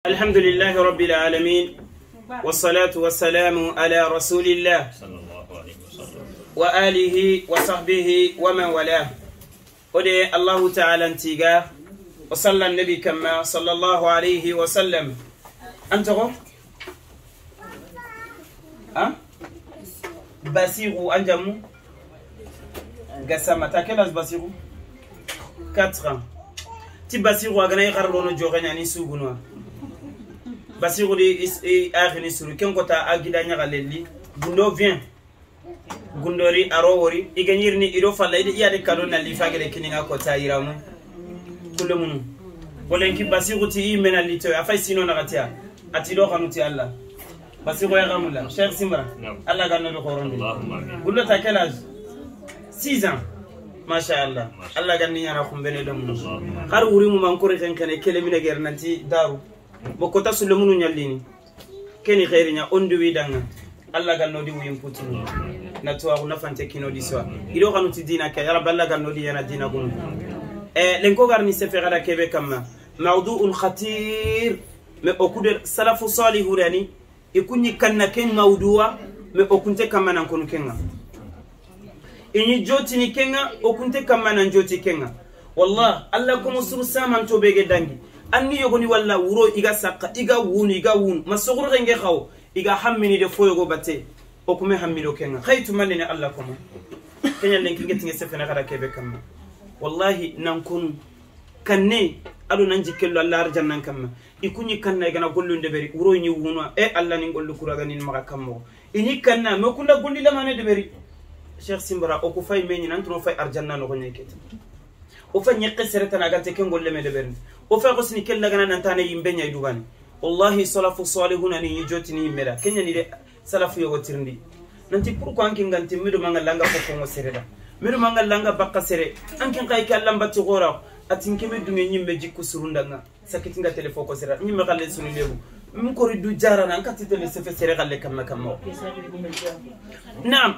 الحمد لله رب العالمين والصلاة والسلام على رسول الله وآله وصحبه ومن والاه ودي الله تعالى انتيغا وصلى النبي كما صلى الله عليه وسلم أنتم باسيرو أنجمو قسامة تاكلاس باسيرو 4 ans ti basiru agana ikarlono joganyani sugunwa basiru di akhini suru kenkota agida nyagalelli gundo vient gundori arowori iganyirni ido falaide iyade kado na lifagele kininga kota iramu kulemunu bolenki basiru ti imena lito afai sino nagatia atido kanuti Allah basiru ya gamula Cheikh Simra Allah ganno be khorondi gundo takelaj 6 ans Mashallah Allah ganni yana kumbene dum har wuri mu man kore tan kane kele mine ger nanti daru bokota sulemunu nyallini keni khairinya ondu widanga Allah ganno di wuyum putunu na tuwa na fante kino di swa ido kanuti dina ka ya rabbi Allah ganno di yana dina gun lenko garni se fegada kebe kama mawdu'un khatir me okuder salafu salihu rani ikunyi kanna ken mawdu'a me okunte kama nan konu kenga ini joti ni kenga okunte kama nan joti kenga wallah Allah ko musuru saman to bege dangi anni yogoni walla wuro iga sakka iga wun masuguru ngenge khaw iga hammini de foyogo batte okume hammido kenga khaytu malene Allah ko kenya lenki ngetinge sefena kada kebe kama wallahi nan kun kanne ado nan jikkello Allah arjannan kama ikunyi kanna igana gollunde beri wuro nyi wunwa Allah ni gollu kuraga ni maka kammo ini kanna me kunda golli lamane de beri Cheikh Simbra o ko fay meñi nan tuno fay arjanna no ko nyekete o fa nyekke seretana gante ken golle me de berni o fa ko sini kella gana nan tane yimbe nyay dugani wallahi salafu salihuna ni joti ni meda kenya ni de salafu yo tirndi nanti pourquoi anki nganti mido manga langa ko ko sereda mido manga langa bakka sere anki kay ka lamba ti gora atin kebe dunge nyimbe jikku surundanga sakitinga telefon ko sere nyimbe kalle sunu lebu min ko ridu jarana an katite le sefe sere galle kamma kammo naam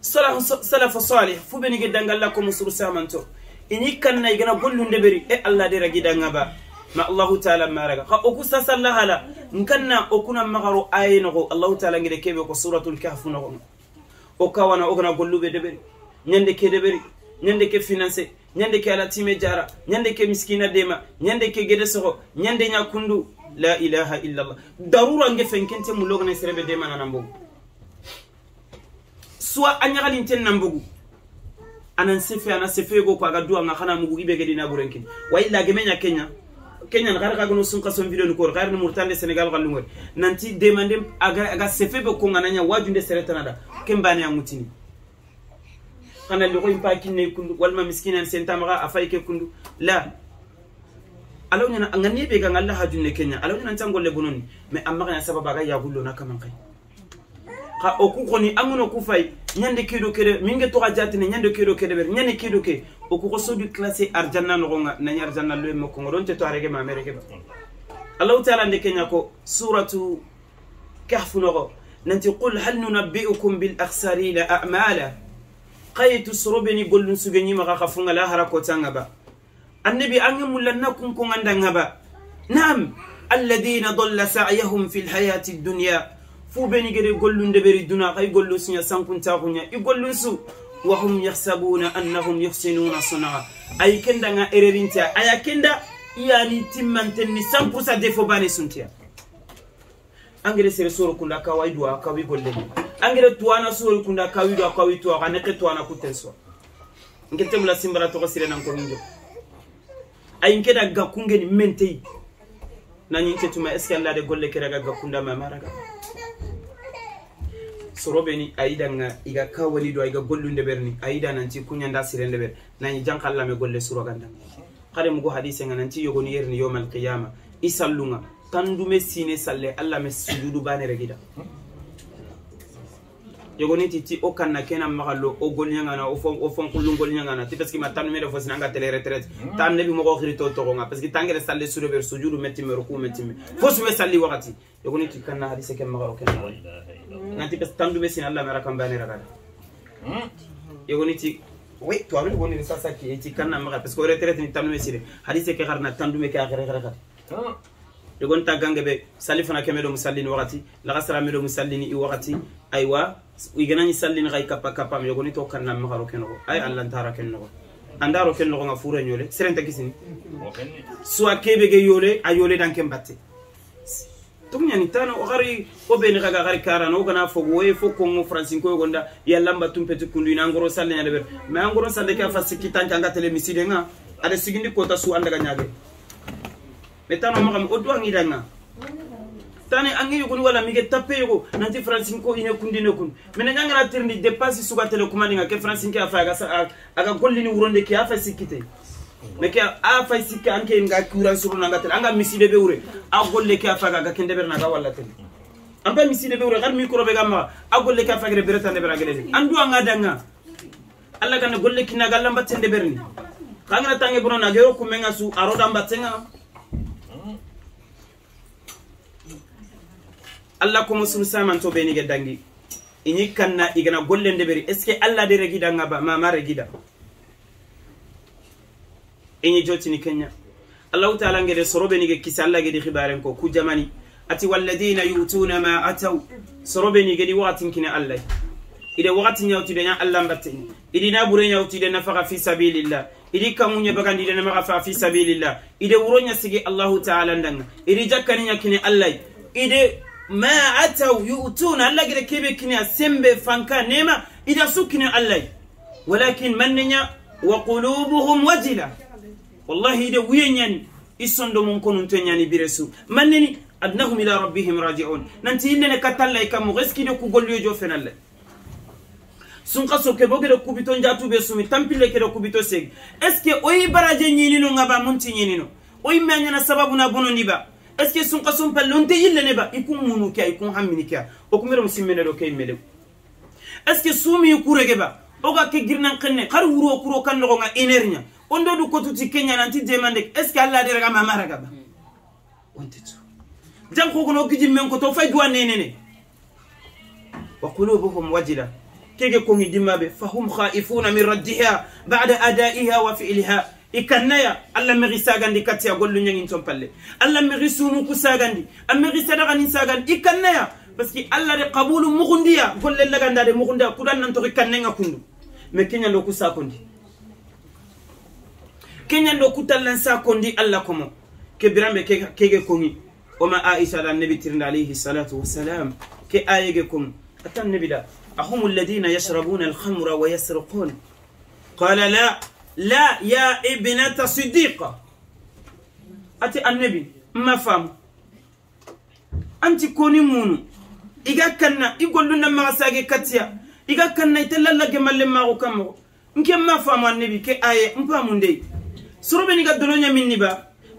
salafu salih fu beni gedanga Allah ko musuru samanto ini kanna igana gollunde beri Allah de ragidanga ba ma Allah ta'ala maraga kha oku sallahala nkanna okuna magaru ayino Allah ta'ala ngide kebe ko suratul kahf no o kawana ogana gollube de beri nyande ke de beri nyande ke finance nyande ke ala time jara nyande ke miskina dema nyande ke gede soho nyande nya kundu la ilaha illa Allah darura ngefen kente mu logana serebe dema nanambo soit anyagalin ten nambugu anan sefe go ko aga duwa nga xana mugu ibe gedina burenkin wa illa gemenya Kenya ngar ka gono sun kason video ko gar ni murtande Senegal gallu ngor nanti demande aga sefe be ko ngananya wajunde seretana da kembane amutini xana li ko impa kinne kundu walma miskinan sentamaga afayke kundu la alaw nyana ngani be ga Allah hajunne Kenya alaw nyana tangolle bononi mais amma kana sababa ga yagullo na kaman kay ka oku koni amuno ku fay nyande kedo kede minge to ajatine nyande kedo kede ber nyane kedo ke oku ko sodu classé arjanna no nga na arjanna lo mo ko don te to arege ma mereke ba Allah ta'ala de kenya ko suratu kahf no nanti qul hal nunabbiukum bil akhsarina a'mala qaytu surubni gollun sugeni ma khafunga la harako tanga ba annabi an mulannakum ko ngandanga ba nam alladhina dalla sa'yahum fil hayati ad-dunya fu beni gede gollunde beri duna kay gollu sunya sankunta kunya I gollun su wa hum yahsabuna annahum yuhsinuna sun'a ay kenda nga ererintia aya kenda yani timmanten ni 100% defo bane suntia angere sere soro kunda ka waydu ka wi golle angere tuana soro kunda ka wi do ka wi to ka nekete tuana kutenso ngete mula simbara to sire nan ko njo ay ngeda ga kungeni mentei nani tetuma est-ce Allah de golle kera ga kunda ma maraga sorobeni aida nga iga kawali do iga gollunde berni aida nanti kunyanda sirende ber nani jankalla me golle suro ganda khade mugo hadise nga nanti yogoni yerni yawmal qiyama isallunga tandume sine salle Allah me sujudu bane regida yogoni titi o kanna kena magallo o golnyanga na o fon kullu golnyanga na parce que ma tandume de fosina nga tele retraite tan nabi mo ko khirito to nga parce que tangere salle suro ber sujudu metti me ruku metti me fosume salli wakati yogoni titi kanna hadise ken magaro ken nanti pes tandu mesin Allah mera kambane ragada yogoni ti oui to amen woni sasa ki ti kanna mara parce que retraite ni tandu mesire hadise ke garna tandu me ke agere يقول تاجانج به سالفنا كمدو مسلين وقتي لغسر مدو مسلين إي وقتي أيوة ويجناني سلين غاي كابا كابا يقولني تو كنا مغارو كنو أي الله نتارا كنو andaro ken no ngafure nyole serenta kisini soit kebe ge yole ayole dan kembate tumnya ni tano ogari obeni kaga gari kara no kana fo woye fo ko mo francinko gonda yalla mba tumpetu kundu ina ngoro salle nya leber me ngoro salle ka fasiki tan kanga tele miside nga ada sigindi kota su anda ganyage metano makam odwa ngidanga tane angi yugo wala mige tape yugo nanti francinko ine kundi ne kun mena nyanga na tirndi dépasse suga tele commande nga ke francinko afa aga gollini wuronde ki afa sikite meke afa sikka anke nga kura suru nga tele anga miside be wure a golle ki afa ga kende berna ga wala tele amba miside be wure gar micro be gamma a golle ki afa gre bereta ne beragele andu anga danga alla kan golle ki na galla mbatte de berni kanga tange bono na gero kumenga su aroda mbattenga Allah ko musul saman to beni ge dangi ini kanna igana golle ndeberi est ce que Allah de regida ngaba ma regida ini jotini kenya Allah ta'ala ngede sorobe ni ge kisa Allah ge di khibaren ko ku jamani ati walladina yutuna ma ataw sorobe ni ge di watin kina Allah ide wakati nyawti de nya Allah mbatte idi na bure nyawti de nafaka fi sabilillah idi kamunya bagandi de nafaka fi sabilillah ide wuronya sigi Allah ta'ala ndanga idi jakkani nyakini Allah ide ما أتوا يؤتون الله قد كيف كنا سمب فانكا نيما إذا سكنا الله ولكن مننا وقلوبهم وجلة والله إذا وين يسندو منكم تنياني برسو منني أدنهم إلى ربهم راجعون ننتي إننا كتلا يكمو غسكي دو كقول يجو فين الله سنقصو كبوغي دو كوبيتون جاتو بسومي تنبيل كدو كوبيتو سيغ اسكي اوي براجي نينينو غابا منتي نينينو اوي مانينا سببنا بونو نيبا est-ce que son qassum palonte yille neba ikun munu kya ikun hammini kya okumero musimmene do kay melew est-ce que sumi kurege ba oga ke girnan xenne xar wuro kuro kan no nga enernya ondo du kotuti kenya nanti demande est-ce que Allah de raga ma maraga ba ontitu jam ko no gidi men ko to fay duwa nenene wa qulubuhum wajila kege ko ngi dimabe fahum khaifuna min raddiha ba'da adaiha wa fi'liha ikanaya alla meri sagandi katia gollu nyangi tompalle alla meri sumu ku sagandi ameri sadaga ni sagandi ikanaya parce que alla de qabulu mugundiya golle laganda de mugunda kudan nan to ikanenga kundu me kenya ndo ku sakondi kenya ndo ku tallan sakondi alla komo ke birambe kege kongi oma aisha da nabi tirnda alayhi salatu wassalam ke ayege kom atan nabi da ahum alladhina yashrabuna al-khamra wa yasriqun qala la لا يا ابنة صديقة أتي النبي ما فهم أنت كوني مونو إذا كنا يقول لنا ما ساقي كتيا إذا كنا يتلال لك ما لما وكمه إنك ما فهم النبي كآية مفهمون دي سربني قد دلونيا مني با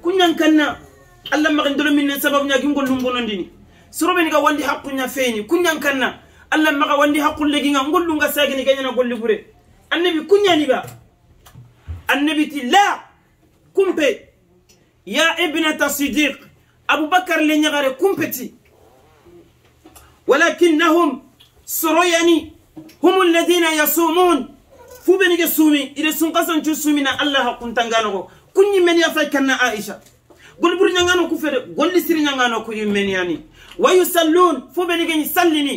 كنا كنا الله ما غندلو مني سبب نيا كنقول لهم بنوديني سربني قد واندي حقنا فيني كنا كنا الله ما غواندي حق لجينا نقول لهم ساقي كنا نقول لبره النبي كنا نبا النبي لا كمبي يا ابنة صديق أبو بكر لن يغير كمبتي ولكنهم سرياني هم الذين يصومون فبني يصومي إذا سنقصن جسومنا الله كنت نغانو كني من يفكرنا عائشة قل بري نغانو كفر قل لسري نغانو كي من يعني ويصلون فبني يصليني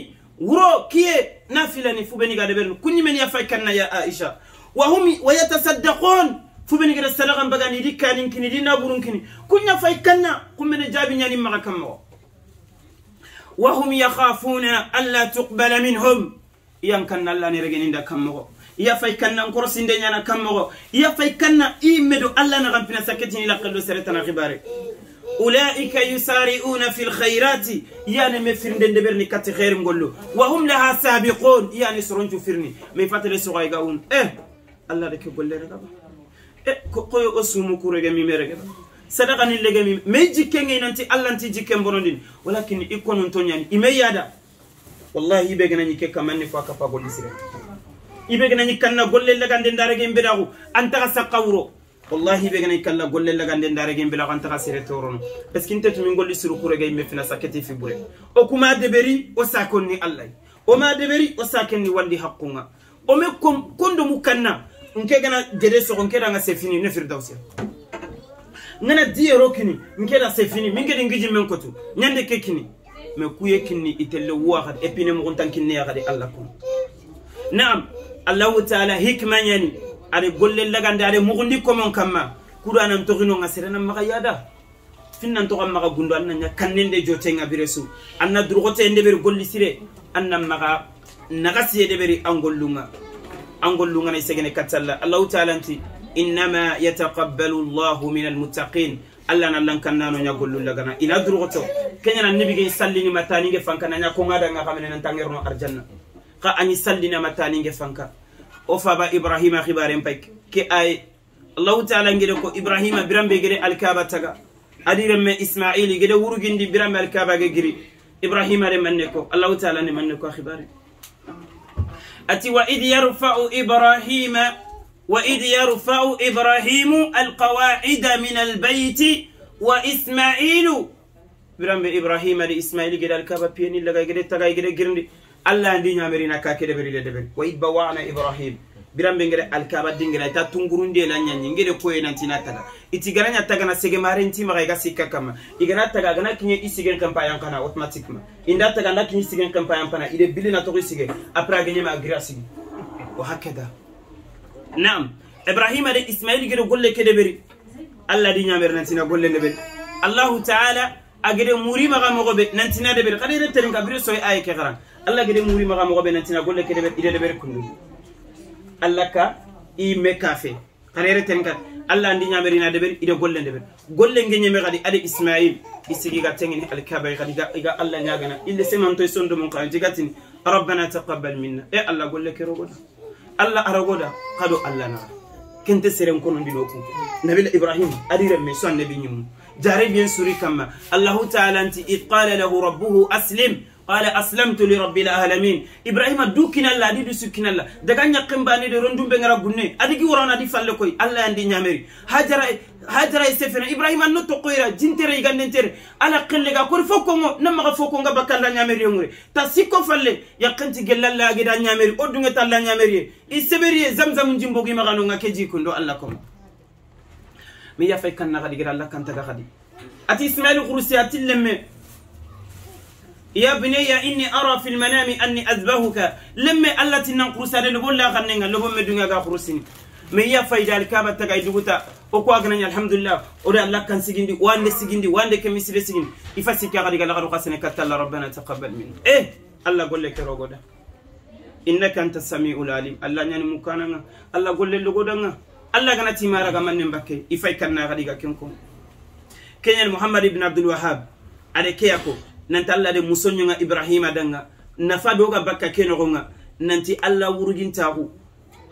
ورو كي نافلني فبني غادبر كني من يفكرنا يا عائشة وهم ويتصدقون فبني غير السلام بغاني دي كانين كني دي نابورون كني كنا فايكنا كم من جابين يعني معكم وهم يخافون الا تقبل منهم ين كان الله نرغين دا كمو يا فايكنا نكرسين دي نانا كمو يا فايكنا ايمدو الله نغفنا سكتني لقلو سرتنا خباري اولئك يسارعون في الخيرات يعني مفرن دبرني كات خير نقولو وهم لها سابقون يعني سرنجو فرني مي فاتل سوغاي غاون الله دك يقول لي رغبا كوي اسومو كورغا مي مرغا صدقه ني لغا مي ميجي كينغي نانتي الله نتي جيكم بونودين ولكن يكون نتونياني ايميادا والله يبغنا ني كيكا مني فاكا فاغول سير يبغنا ني كان غول لي لغا ندارغي مبيداغو انت سقاورو والله يبغنا يكلا غول لي لغا ندارغي مبيداغو انت سير تورون بس كنت تمي غول سيرو كورغا يمي فينا ساكتي في بوري او كوما دبري او ساكوني الله او ما دبري او ساكني والدي حقنا او مكم كوندو مكنا nke gana gede so onke danga se fini ne firdausi ngana diero kini ngela c'est fini mingede ngiji men kotu nyande ke kini me kuye kini itelle waxa epine mo gontan kinne ya gade Allah ko naam Allah ta'ala hikma yani ade golle lagande ade mugundi ko mon kamma kudanan to gino ngasirana magayada finnan to kamma gundo anna kannende jotenga biresu anna durgote ende ber golli sire anna maga nagasi ede beri angollunga na isegene katalla Allah ta'ala anti innama yataqabbalu Allahu minal muttaqin Allah na lankannano nya gollu lagana ina durgoto kenya na nabi ge sallini matani ge fankana nya ko ngada nga xamene nan tangerno arjanna ka ani sallina matani ge fanka o faba ibrahima khibare mpek ke ay Allah ta'ala ngede ko ibrahima birambe gede alkaaba taga adire me ismaili gede wurugindi birambe alkaaba ge giri ibrahima re manne ko Allah ta'ala ne manne ko khibare ati wa id yarfa'u ibrahimu alqawa'ida min albayt wa ismailu birambe ibrahima de ismaili gede alkaaba pieni laga gede taga gede girndi Allah ndi nyamerina ka kede beri de ben wa id bawa'na ibrahim birambe ngere alkaaba dingira ta tungurunde la nyanyi ngere ko enantina taga iti garanya taga na sege marenti ma ga sikka kama igana taga gana kinye isigen kampa yankana automatiquement inda taga na kinye isigen kampa yankana ide bilina to isigen après gagner ma grâce wa hakeda naam ibrahim de ismail gere golle kede beri Allah di nyamer nantina golle ne beri Allah ta'ala agede muri ma ga mo be nantina de beri kadere terin kabire soy ay ke garan Allah gede muri ma ga mo be nantina golle kede beri ide de beri kundu Allah ka i me kafe kanere tenkat Allah andi nyamerina deber ide golle deber golle ngenyeme gadi ade ismail isigi ga tengini alkaba gadi ga Allah nyagana ille semanto sondo mon kan jigatini rabbana taqabbal minna Allah golle ke rogoda Allah aragoda kado Allah na kente seren kono ndino ko nabi ibrahim adire me so nabi nyum jare bien suri kama Allah ta'ala anti qala lahu rabbuhu aslim قال أسلمت لرب العالمين إبراهيم دوكنا الله دي دوسكنا الله دغانيا قمباني دي روندوم بنغرا غوني اديغي ورانا دي فالكوي الله اندي نيامري هاجر سفنا إبراهيم نوتو قيرا جنتري غاندنتر على قلغا كور فوكو نما فوكو غا بكال نيامري ngure ta sikko falle yakanti gelalla gi da nيامري odunga talla nيامري iseberi zamzam njimbogi magano ngakeji kundo Allah kom mi ya fay kan na gadi Allah kan taga gadi ati ismail khurusiyati lemme يا بني إني أرى في المنام أني أذبحك لما التي ننقرس على لبول لا غنينا لبول مدونا غاخرسين من يا فايدة الكابة تجاي دوغتا أكو أغنى الحمد لله أودا الله كان سجندي وان كم يصير سجند يفسك يا غادي قال غادو قاسنا كتلا ربنا تقبل منه الله قول لك روغودا إنك أنت السميع العليم الله يعني مكاننا الله قول لك لغودنا الله غنا تيمارا غمان نمبكي يفايكنا غادي كنكم كيان محمد بن عبد الوهاب على كياكو nanti Allah de musonyo nga Ibrahima danga nafa doga bakka keno nga nanti Allah wurujintahu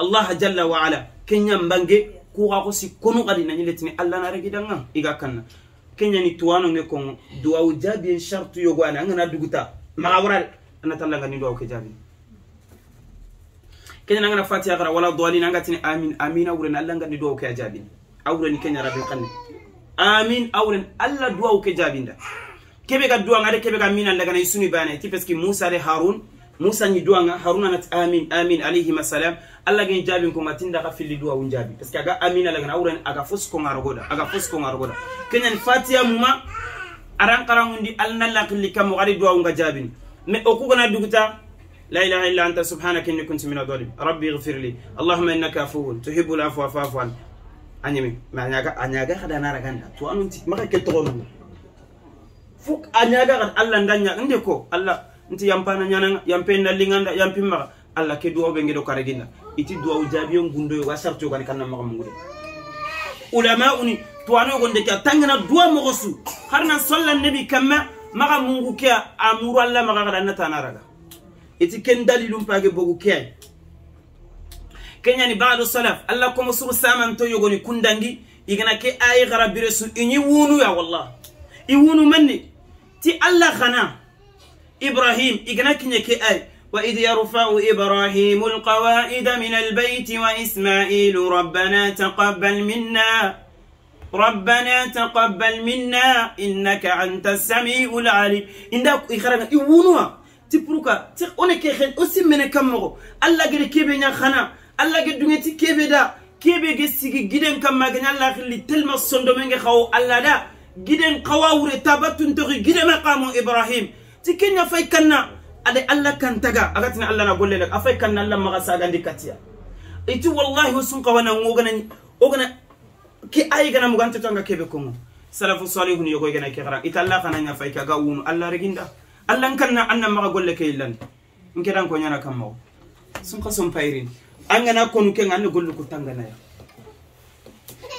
Allah jalla wa ala kenya mbange ku ga ko si kono gadi nani letini Allah na regi danga iga kanna kenya ni tuwano nge ko duwa ujabi shartu yogo ana ngana duguta magawra anata Allah ngani duwa ke jabi kenya ngana fatiha gara wala dwalina ngatini amin amin awren Allah ngani duwa ke jabi awren kenya rabbil qanni amin awren Allah duwa ke jabinda kebe ga duwa ngade kebe ga mina daga nay suni bane ti parce que Musa de Harun Musa ni duwa nga Harun anat amin amin alayhi salam Allah gen jabin ko matinda ka fili duwa unjabi parce que aga amina daga awren aga fusko ngarogoda kenyan fatiha muma aran qarangundi alnalla qilli kam gadi duwa nga jabin me o ko gona duguta la ilaha illa anta subhanaka inni kuntu minadh dhalimin rabbi ighfir li allahumma innaka afuwun tuhibbul afwa fa'fu an anyimi ma anyaga khada naraganda to anunti maka ke to fuk anyaga kat Allah nganya nde ko Allah nti yampana nyana yampenna linganda yampimma Allah ke duwa be ngedo karegina iti duwa ujabiyo ngundo yo wasarto kan kanna maka mungude ulama uni to ano gonde ka tangana duwa mo gosu harna sallan nabi kamma maka mungu ke amuru Allah maka kada nata naraga iti ken dalilum page bogu ke kenya ni ba'du salaf Allah ko musuru saman to yogoni kundangi igana ke ay garabire su inyi wunu ya wallah iwunu manni ti Allah khana Ibrahim igana kinye ke ay wa idh yarfa'u Ibrahim alqawa'ida min albayt wa Isma'il rabbana taqabbal minna innaka antas sami'ul 'alim inda ikhrana iwunuwa ti puruka ti oneke khen aussi mene kammo Allah gede kebe nya khana Allah gede dungeti kebe da kebe ge sigi giden kamma ganya Allah khili tellement sondo menge khaw Allah da giden qawawure tabatun to giden maqamu Ibrahim tikenya fay kanna ade Allah kan taga agatina Allah na golle lak afay kanna Allah maga sagandi katia itu wallahi wasun qawana ogana ki ay gana mugante tanga kebe kongo salafu salihun yogo gana ki khara italla kana nya fay kaga wun Allah reginda Allah kanna anna maga golle ke illan ngiran ko nyana kammo sun qasom payrin angana konu ke ngane gollu ko tangana ya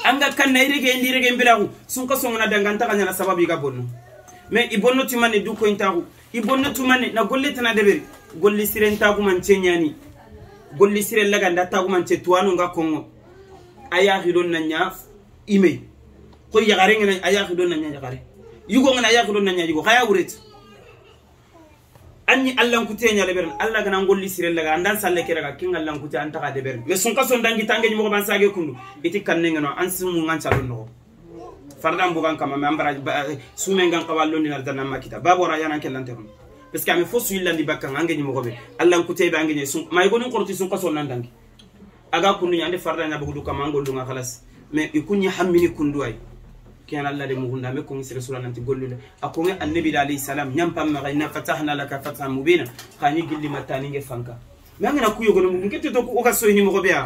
anga kan nayrege ndirege mbiragu sun qasom na danganta kanya na sababu ga bonno mais ibonno timane du ko intagu ibonno tumane na golle tana deberi golli siren tagu man cenyani golli siren laga nda tagu man ce tuwanu nga kongo aya hidon nanya ime ko yagare ngene aya hidon nanya yagare yugo ngana aya hidon nanya yugo khaya wuret anni Allah kutenya leber Allah gana ngolli siren laga andan salle kiraga kin Allah kutte anta ka deber mais sun kaso ndangi tange mo ban sage kundu iti kanne ngano ansimu ngancha no fardam bugan kama me ambara sumen gan qawallo ni ardana makita babo ra yana kelante parce que am fo su yillandi bakka ngani mo gobe Allah kutte be ngani sun may gonin qorti sun kaso nandangi aga kundu nyande farda na bugu kama ngollu nga khalas mais ikunni hammini kundu ay كان الله دمهنا مكون رسول الله تقول له أكون النبي عليه السلام ينبم مغينا فتحنا لك فتحا مبينا خاني قل لي متاني فانكا ما أنا أقول يقول ممكن تتوقع أكسويني مغبيا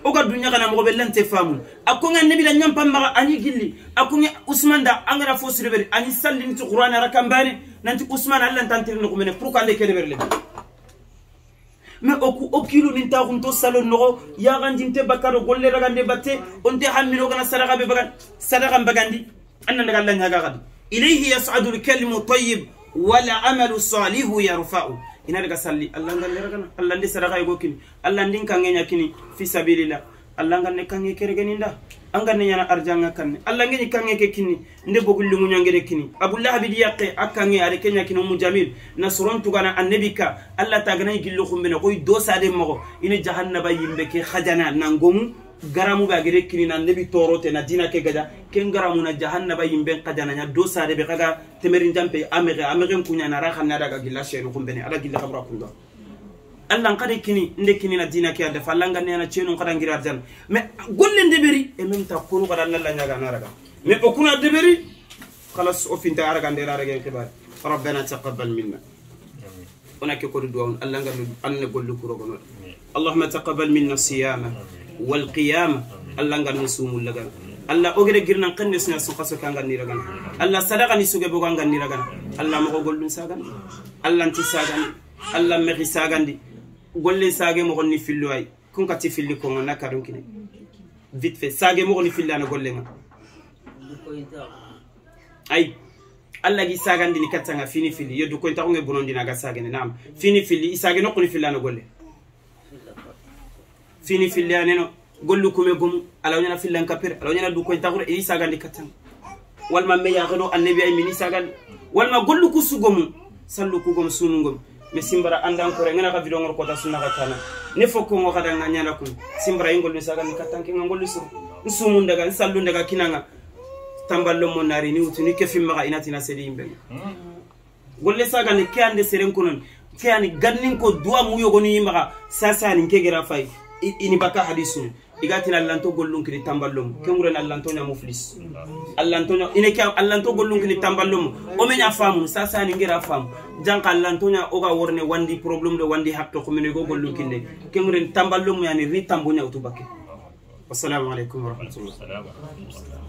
أوكا الدنيا كنا مغبي لن تفهمون أكون النبي لا ينبم مغ أني قل لي أكون عثمان دا أنا فوس ربري أني سلم تقرأنا ركام باني ننتي عثمان الله تنتظر نقومنا بروك عليك ربري mais okilo ninta kunto salon no ya gandinte bakaro golle ragande batte onte hammino gana sadaqa be bagan sadaqa bagandi anna daga Allah nyaga gadi ilayhi yas'adu al-kalimu tayyib wal 'amalu salihu yarfa'u ina daga salli Allah ngalle ragana Allah ndi sadaqa go kini Allah ndin kangenya kini fi sabilillah Allah nganne kange keregeninda angane nyana arjanga kanne Allah ngeni kange ke kini nde bogulli munyangere kini Abdullah bi yaqe akange are kenya kino mujamil nasron tugana annabika Allah tagana gillo khumbena koy do sade mago ina jahannaba yimbe ke khajana nangomu garamu ba gere kini nan nabi torote na dina ke gaja ken garamu na jahannaba yimbe khajana nya do sade be kaga temerin jampe amere kunya na rakhana daga gilla shenu khumbene ala gilla khabra kunda Allah ngade kini nde kini na dina ke ade falanga ne na chenu kada ngira arjan mais golle ndeberi e même ta kunu kada Allah nyaga na raga mais okuna deberi خلاص اوفين تا ارغان دير ارغان خبار ربنا تقبل منا هناك كل دعاء الله ان نقول لك ربنا اللهم تقبل منا الصيام والقيام الله نغن نصوم لغان الله اوغري غيرنا قنسنا سوخاسو كان غني رغان الله صدقه ني سوغي بوغان غني رغان الله مكو غولن ساغان الله انت ساغان الله مخي ساغاندي golle sage mo gonni fillo ay kun kati filli ko ngana kadon kine vite fait sage mo gonni fillana golle nga ay alla gi sagandi ni katanga fini filli yeddu ko taxu nge bonondi naga sagene nam fini filli isage no kuni fillana golle fini filli aneno gollu kume gum ala nyana fillan kapir ala nyana du ko taxu e sagandi katanga walma me ya gado annabi ay mini sagandi walma gollu ku sugomu sallu ku gom sunungom mais simbara andan ko ngana ka video ngor ko ta sunna ka kana ne fokko ngo kada nganya ko simbara ingol ni saga ni katanke ngol li sumu ndaga sallu ndaga kinanga tamballo mo nari ni utuni ke fimma ka inatina sedi imbe golle saga ni ke ande seren konon ke ani gannin ko duwa mu yogo ni yimba sasa ni ke gera fay ini baka hadisu igatina allanto gollun kini tamballum kengure na allanto nya muflis allanto nya ine ke allanto gollun kini tamballum o menya famu sasa ni ngira famu janka allanto nya oga worne wandi problem do wandi hakto ko mene go gollun kinde kengure tamballum yani ri tambo nya utubake wassalamu alaikum warahmatullahi